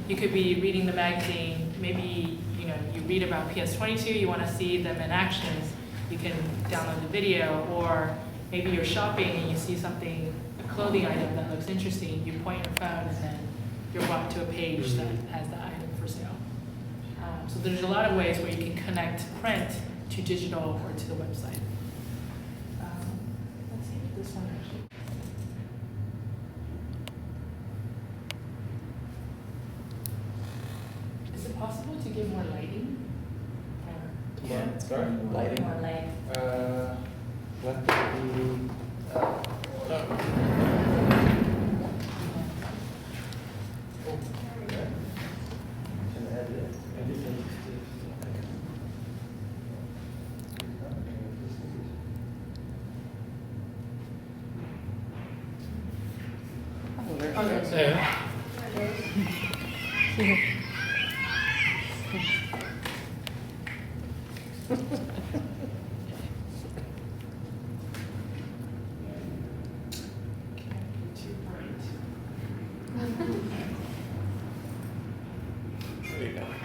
you could be reading the magazine, maybe you read about PS22, you want to see them in action, you can download the video, or maybe you're shopping and you see something, a clothing item that looks interesting, you point your phone and then you're brought to a page that has that item for sale. So there's a lot of ways where you can connect print to digital or to the website. Let's see if this one actually. Is it possible to give more lighting? Yeah, it's got lighting. More light. What do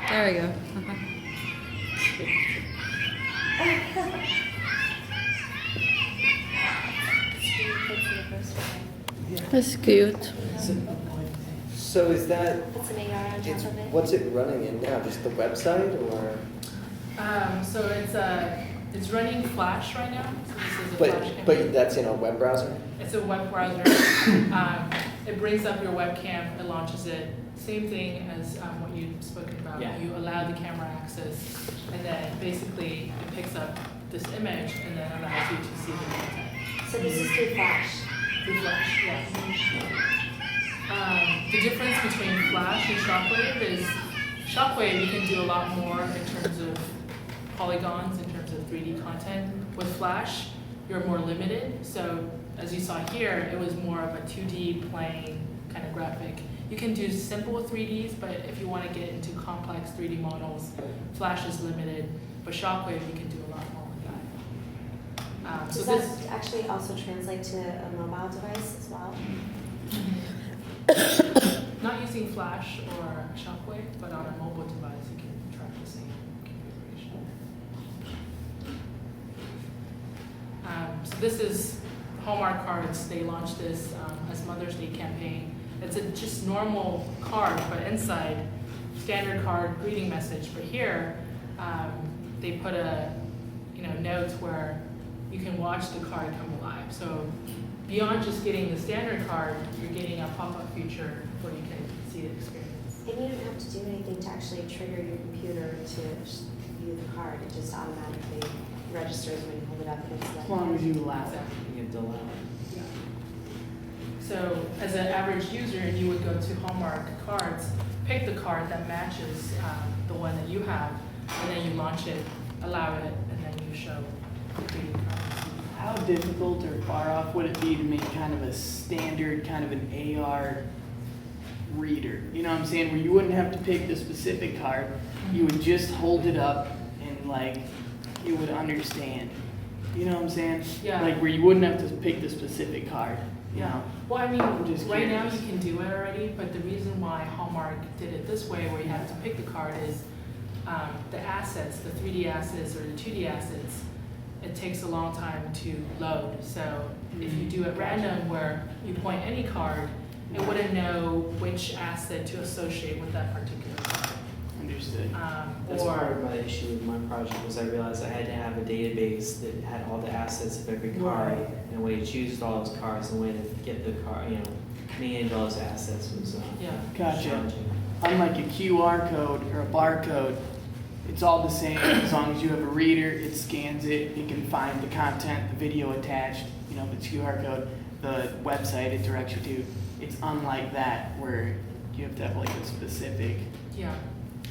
There we go. That's cute. So is that, It's an AR on top of it. what's it running in now? Just the website or? So it's running Flash right now. So this is a Flash campaign. But that's in a web browser? It's a web browser. It brings up your webcam, it launches it. Same thing as what you've spoken about. Yeah. You allow the camera access, and then basically it picks up this image and then allows you to see the content. So this is through Flash. Through Flash, yes. The difference between Flash and Shockwave is Shockwave you can do a lot more in terms of polygons, in terms of 3D content. With Flash, you're more limited. So as you saw here, it was more of a 2D plain kind of graphic. You can do simple 3Ds, but if you want to get into complex 3D models, Flash is limited. But Shockwave, you can do a lot more with that. Does So that actually also translate to a mobile device as well? Not using Flash or Shockwave, but on a mobile device, you can track the same configuration. So this is Hallmark cards. They launched this as Mother's Day campaign. It's a just normal card, but inside, standard card greeting message. But here, they put a note where you can watch the card come alive. So beyond just getting the standard card, you're getting a pop-up feature where you can see the experience. And you don't have to do anything to actually trigger your computer to view the card. It just automatically registers when you hold it up and it's As long as you allow it. Exactly. You have to allow it. Yeah. So as an average user, you would go to Hallmark Cards, pick the card that matches the one that you have, and then you launch it, allow it, and then you show the 3D card. How difficult or far off would it be to make kind of a standard, kind of an AR reader? You know what I'm saying? Where you wouldn't have to pick the specific card. You would just hold it up and like, it would understand. You know what I'm saying? Yeah. Like where you wouldn't have to pick the specific card. You know? Well, I mean, I'm just right now curious. you can do it already, but the reason why Hallmark did it this way, where you have to pick the card, is the assets, the 3D assets or the 2D assets, it takes a long time to load. So if you do it random where you point any card, it wouldn't know which asset to associate with that particular card. Understood. That's Or part of my issue with my project was I realized I had to have a database that had all the assets of every card Right. and a way to choose all those cards and a way to get the card, manage all those assets was yeah. Gotcha. challenging. Unlike a QR code or a barcode, it's all the same. As long as you have a reader, it scans it, it can find the content, the video attached, the QR code, the website it directs you to. It's unlike that where you have to have like a specific. Yeah.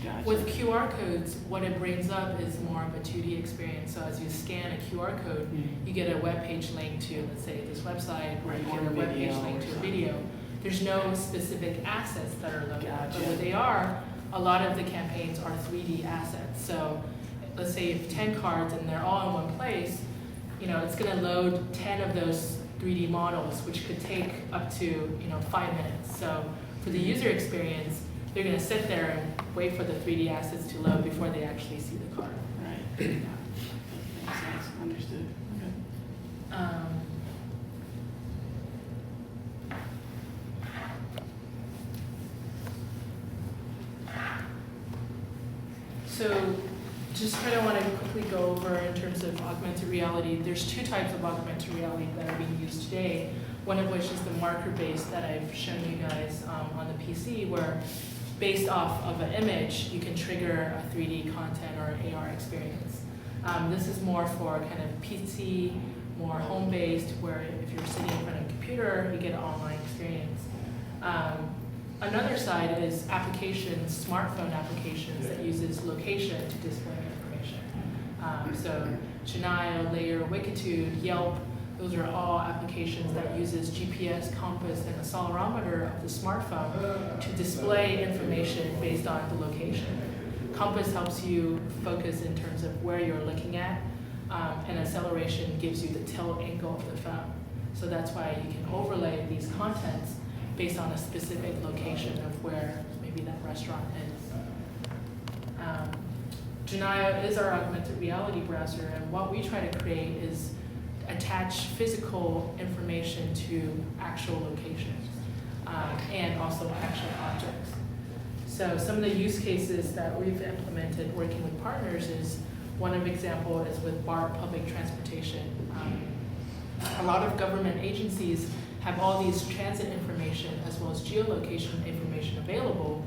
Gotcha. With QR codes, what it brings up is more of a 2D experience. So as you scan a QR code, you get a web page link to, let's say, this website, or you Or get a a web page video link or to a something. video. There's no specific assets that are loaded. Gotcha. But what they are, a lot of the campaigns are 3D assets. So let's say you have 10 cards and they're all in one place, it's going to load 10 of those 3D models, which could take up to 5 minutes. So for the user experience, they're gonna sit there and wait for the 3D assets to load before they actually see the card. Right. Yeah. Makes sense, understood. Okay. So just kind of want to quickly go over in terms of augmented reality. There's two types of augmented reality that are being used today, one of which is the marker-based that I've shown you guys on the PC, where based off of an image, you can trigger a 3D content or an AR experience. This is more for kind of PC, more home-based, where if you're sitting in front of a computer, you get an online experience. Another side is applications, smartphone applications that uses location to display information. So Metaio, Layer, Wikitude, Yelp, those are all applications that uses GPS, compass, and accelerometer of the smartphone to display information based on the location. Compass helps you focus in terms of where you're looking at, and acceleration gives you the tilt angle of the phone. So that's why you can overlay these contents based on a specific location of where maybe that restaurant is. Metaio is our augmented reality browser, and what we try to create is attach physical information to actual locations and also actual objects. So some of the use cases that we've implemented working with partners is, one of example is with BART public transportation. A lot of government agencies have all these transit information as well as geolocation information available.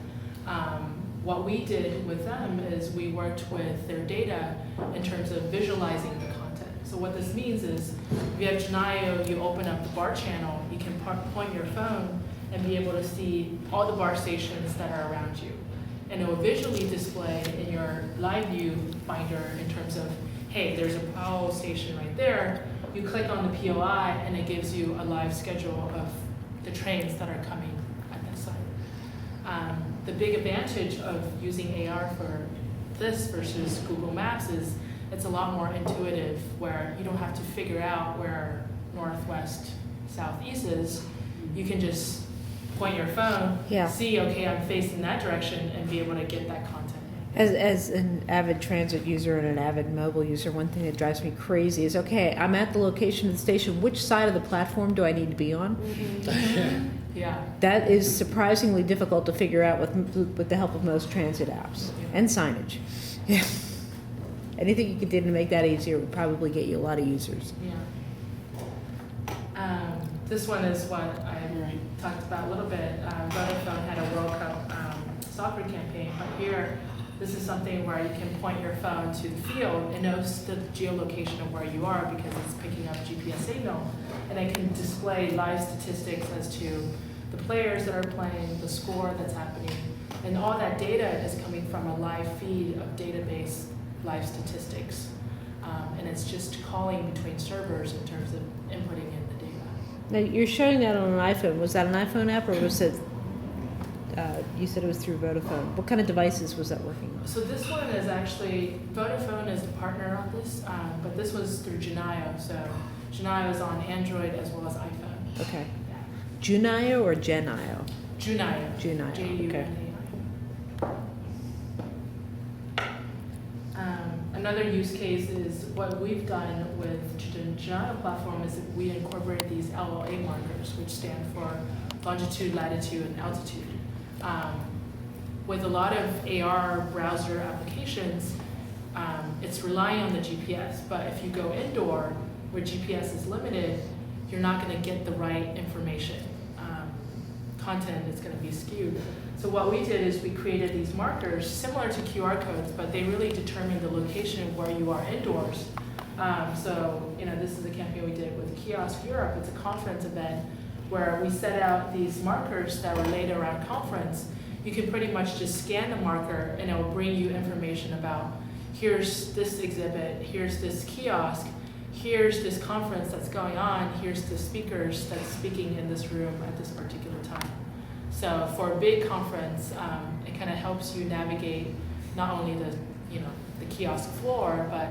What we did with them is we worked with their data in terms of visualizing the content. So what this means is, if you have Metaio, you open up the BART channel, you can point your phone and be able to see all the BART stations that are around you. And it will visually display in your live view finder in terms of, hey, there's a Powell station right there. You click on the POI and it gives you a live schedule of the trains that are coming at that site. The big advantage of using AR for this versus Google Maps is it's a lot more intuitive, where you don't have to figure out where northwest, southeast is. You can just point your phone, see, okay, I'm facing that direction, and be able to get that content. As an avid transit user and an avid mobile user, one thing that drives me crazy is, okay, I'm at the location of the station. Which side of the platform do I need to be on? Yeah. That is surprisingly difficult to figure out with the help of most transit apps and signage. Yeah. Anything you could do to make that easier would probably get you a lot of users. Yeah. This one is what I talked about a little bit. Vodafone had a World Cup soccer campaign, but here, this is something where you can point your phone to the field and knows the geolocation of where you are because it's picking up GPS signal. And it can display live statistics as to the players that are playing, the score that's happening. And all that data is coming from a live feed of database live statistics. And it's just calling between servers in terms of inputting in the data. Now, you're showing that on an iPhone. Was that an iPhone app, or was it, you said it was through Vodafone. What kind of devices was that working on? So this one is actually, Vodafone is the partner on this, but this was through Metaio. So Metaio is on Android as well as iPhone. Okay. Yeah. Junaio or Genio? Metaio. Junaio, okay. Another use case is what we've done with the Metaio platform is that we incorporate these LLA markers, which stand for longitude, latitude, and altitude. With a lot of AR browser applications, it's relying on the GPS, but if you go indoor where GPS is limited, you're not going to get the right information. Content is going to be skewed. So what we did is we created these markers similar to QR codes, but they really determine the location of where you are indoors. So, this is a campaign we did with Kiosk Europe. It's a conference event where we set out these markers that were laid around conference. You can pretty much just scan the marker and it will bring you information about, here's this exhibit, here's this kiosk, here's this conference that's going on, here's the speakers that's speaking in this room at this particular time. So for a big conference, it kind of helps you navigate not only the kiosk floor, but